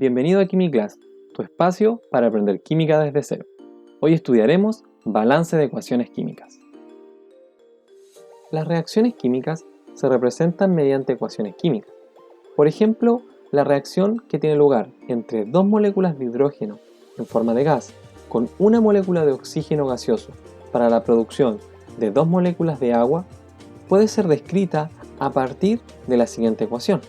Bienvenido a QuimiClass, tu espacio para aprender química desde cero. Hoy estudiaremos balance de ecuaciones químicas. Las reacciones químicas se representan mediante ecuaciones químicas. Por ejemplo, la reacción que tiene lugar entre dos moléculas de hidrógeno en forma de gas con una molécula de oxígeno gaseoso para la producción de dos moléculas de agua puede ser descrita a partir de la siguiente ecuación.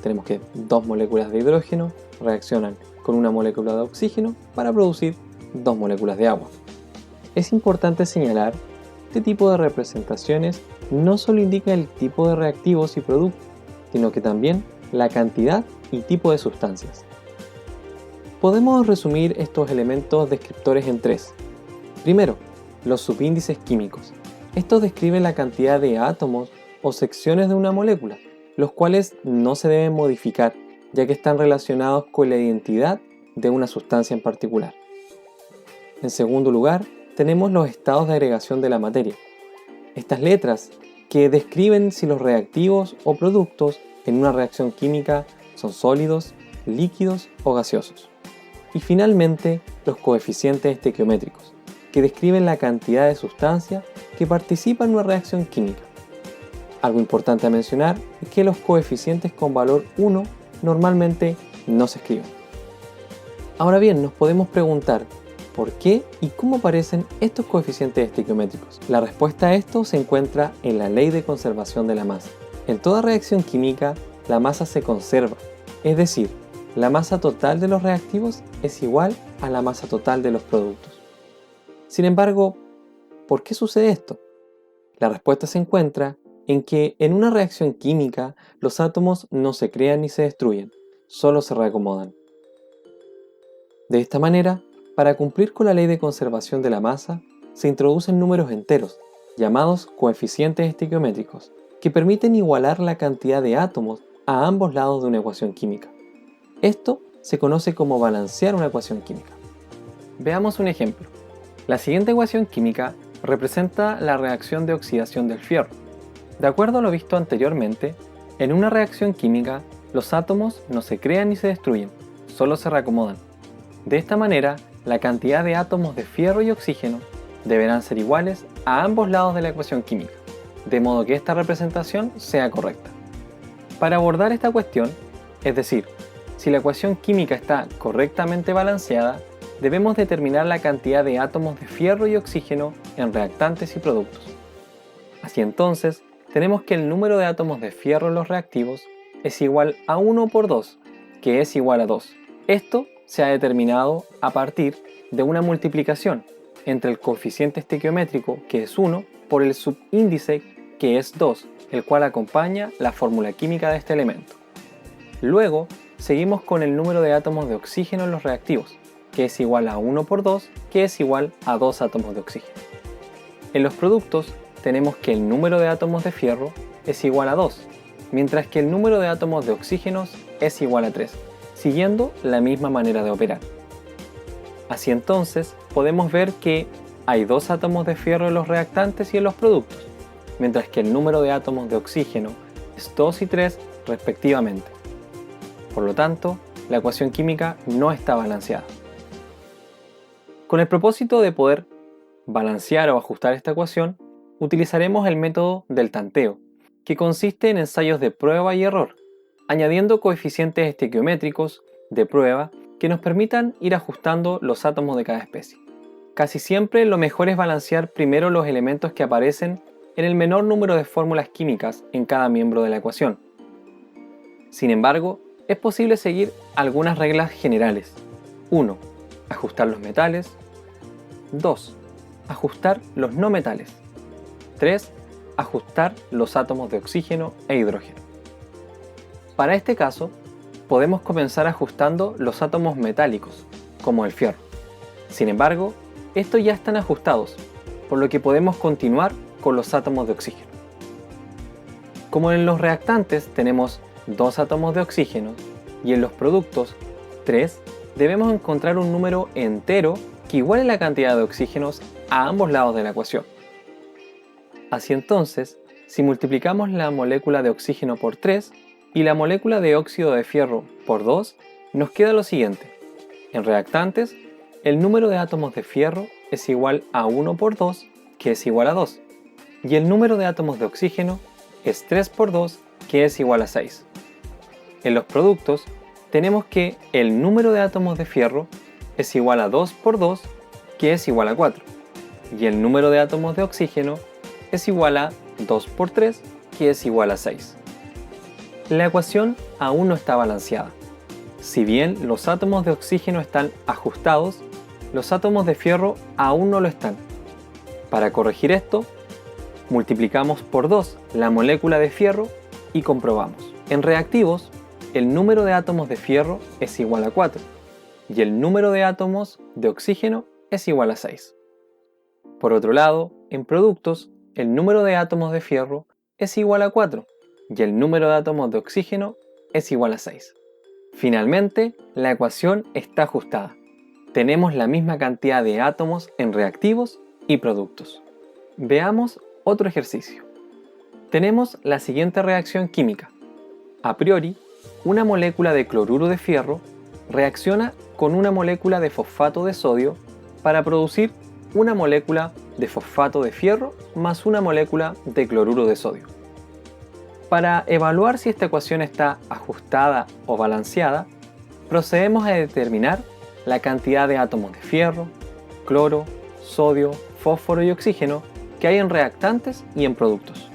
Tenemos que dos moléculas de hidrógeno reaccionan con una molécula de oxígeno para producir dos moléculas de agua. Es importante señalar que este tipo de representaciones no solo indica el tipo de reactivos y productos, sino que también la cantidad y tipo de sustancias. Podemos resumir estos elementos descriptores en tres. Primero, los subíndices químicos. Estos describen la cantidad de átomos o secciones de una molécula, los cuales no se deben modificar, ya que están relacionados con la identidad de una sustancia en particular. En segundo lugar, tenemos los estados de agregación de la materia. Estas letras que describen si los reactivos o productos en una reacción química son sólidos, líquidos o gaseosos. Y finalmente, los coeficientes estequiométricos, que describen la cantidad de sustancia que participa en una reacción química. Algo importante a mencionar es que los coeficientes con valor 1 normalmente no se escriben. Ahora bien, nos podemos preguntar ¿por qué y cómo aparecen estos coeficientes estequiométricos? La respuesta a esto se encuentra en la ley de conservación de la masa. En toda reacción química, la masa se conserva, es decir, la masa total de los reactivos es igual a la masa total de los productos. Sin embargo, ¿por qué sucede esto? La respuesta se encuentra en que en una reacción química los átomos no se crean ni se destruyen, solo se reacomodan. De esta manera, para cumplir con la ley de conservación de la masa, se introducen números enteros, llamados coeficientes estequiométricos, que permiten igualar la cantidad de átomos a ambos lados de una ecuación química. Esto se conoce como balancear una ecuación química. Veamos un ejemplo. La siguiente ecuación química representa la reacción de oxidación del fierro. De acuerdo a lo visto anteriormente, en una reacción química, los átomos no se crean ni se destruyen, solo se reacomodan. De esta manera, la cantidad de átomos de fierro y oxígeno deberán ser iguales a ambos lados de la ecuación química, de modo que esta representación sea correcta. Para abordar esta cuestión, es decir, si la ecuación química está correctamente balanceada, debemos determinar la cantidad de átomos de fierro y oxígeno en reactantes y productos. Así entonces, tenemos que el número de átomos de fierro en los reactivos es igual a 1 por 2, que es igual a 2. Esto se ha determinado a partir de una multiplicación entre el coeficiente estequiométrico, que es 1, por el subíndice, que es 2, el cual acompaña la fórmula química de este elemento. Luego, seguimos con el número de átomos de oxígeno en los reactivos, que es igual a 1 por 2, que es igual a 2 átomos de oxígeno. En los productos, tenemos que el número de átomos de fierro es igual a 2, mientras que el número de átomos de oxígenos es igual a 3, siguiendo la misma manera de operar. Así entonces, podemos ver que hay 2 átomos de fierro en los reactantes y en los productos, mientras que el número de átomos de oxígeno es 2 y 3 respectivamente. Por lo tanto, la ecuación química no está balanceada. Con el propósito de poder balancear o ajustar esta ecuación, utilizaremos el método del tanteo, que consiste en ensayos de prueba y error, añadiendo coeficientes estequiométricos de prueba que nos permitan ir ajustando los átomos de cada especie. Casi siempre lo mejor es balancear primero los elementos que aparecen en el menor número de fórmulas químicas en cada miembro de la ecuación. Sin embargo, es posible seguir algunas reglas generales. 1. Ajustar los metales. 2. Ajustar los no metales. 3. Ajustar los átomos de oxígeno e hidrógeno. Para este caso, podemos comenzar ajustando los átomos metálicos, como el fierro. Sin embargo, estos ya están ajustados, por lo que podemos continuar con los átomos de oxígeno. Como en los reactantes tenemos 2 átomos de oxígeno y en los productos 3, debemos encontrar un número entero que iguale la cantidad de oxígenos a ambos lados de la ecuación. Así entonces, si multiplicamos la molécula de oxígeno por 3 y la molécula de óxido de fierro por 2, Nos queda lo siguiente. En reactantes, el número de átomos de fierro es igual a 1 por 2, que es igual a 2, y el número de átomos de oxígeno es 3 por 2, que es igual a 6. En los productos, tenemos que el número de átomos de fierro es igual a 2 por 2, que es igual a 4, y el número de átomos de oxígeno es igual a 2 por 3, que es igual a 6. La ecuación aún no está balanceada. Si bien los átomos de oxígeno están ajustados, los átomos de fierro aún no lo están. Para corregir esto, multiplicamos por 2 la molécula de fierro y comprobamos. En reactivos, el número de átomos de fierro es igual a 4 y el número de átomos de oxígeno es igual a 6. Por otro lado, en productos, el número de átomos de fierro es igual a 4 y el número de átomos de oxígeno es igual a 6. Finalmente, la ecuación está ajustada. Tenemos la misma cantidad de átomos en reactivos y productos. Veamos otro ejercicio. Tenemos la siguiente reacción química. A priori, una molécula de cloruro de fierro reacciona con una molécula de fosfato de sodio para producir una molécula de fosfato de fierro más una molécula de cloruro de sodio. Para evaluar si esta ecuación está ajustada o balanceada, procedemos a determinar la cantidad de átomos de fierro, cloro, sodio, fósforo y oxígeno que hay en reactantes y en productos.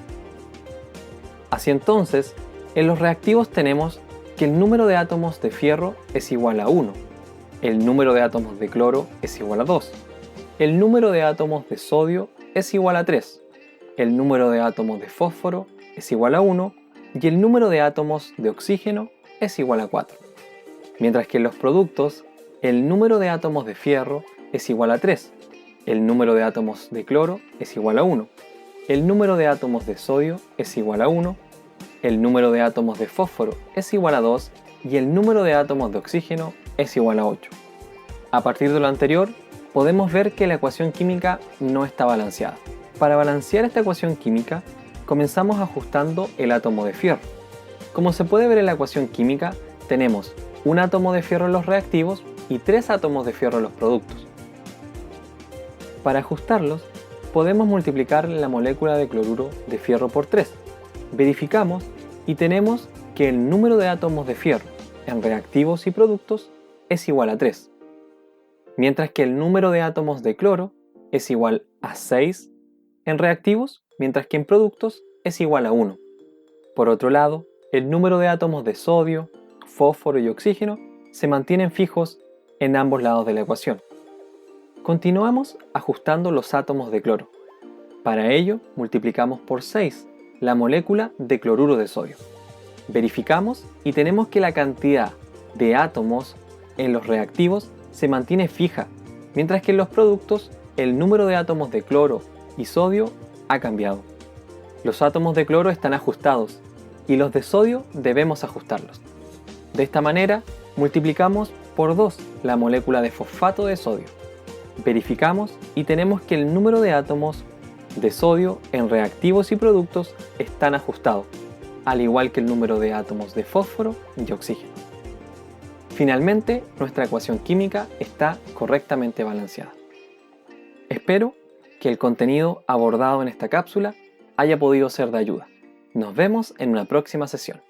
Así entonces, en los reactivos tenemos que el número de átomos de fierro es igual a 1, el número de átomos de cloro es igual a 2, el número de átomos de sodio es igual a 3, el número de átomos de fósforo es igual a 1 y el número de átomos de oxígeno es igual a 4. Mientras que en los productos, el número de átomos de fierro es igual a 3, el número de átomos de cloro es igual a 1, el número de átomos de sodio es igual a 1, el número de átomos de fósforo es igual a 2 y el número de átomos de oxígeno es igual a 8. A partir de lo anterior, podemos ver que la ecuación química no está balanceada. Para balancear esta ecuación química, comenzamos ajustando el átomo de fierro. Como se puede ver en la ecuación química, tenemos un átomo de fierro en los reactivos y 3 átomos de fierro en los productos. Para ajustarlos, podemos multiplicar la molécula de cloruro de fierro por 3. Verificamos y tenemos que el número de átomos de fierro en reactivos y productos es igual a 3, mientras que el número de átomos de cloro es igual a 6 en reactivos, mientras que en productos es igual a 1. Por otro lado, el número de átomos de sodio, fósforo y oxígeno se mantienen fijos en ambos lados de la ecuación. Continuamos ajustando los átomos de cloro. Para ello, multiplicamos por 6 la molécula de cloruro de sodio. Verificamos y tenemos que la cantidad de átomos en los reactivos se mantiene fija, mientras que en los productos el número de átomos de cloro y sodio ha cambiado. Los átomos de cloro están ajustados y los de sodio debemos ajustarlos. De esta manera, multiplicamos por 2 la molécula de fosfato de sodio. Verificamos y tenemos que el número de átomos de sodio en reactivos y productos están ajustados, al igual que el número de átomos de fósforo y oxígeno. Finalmente, nuestra ecuación química está correctamente balanceada. Espero que el contenido abordado en esta cápsula haya podido ser de ayuda. Nos vemos en una próxima sesión.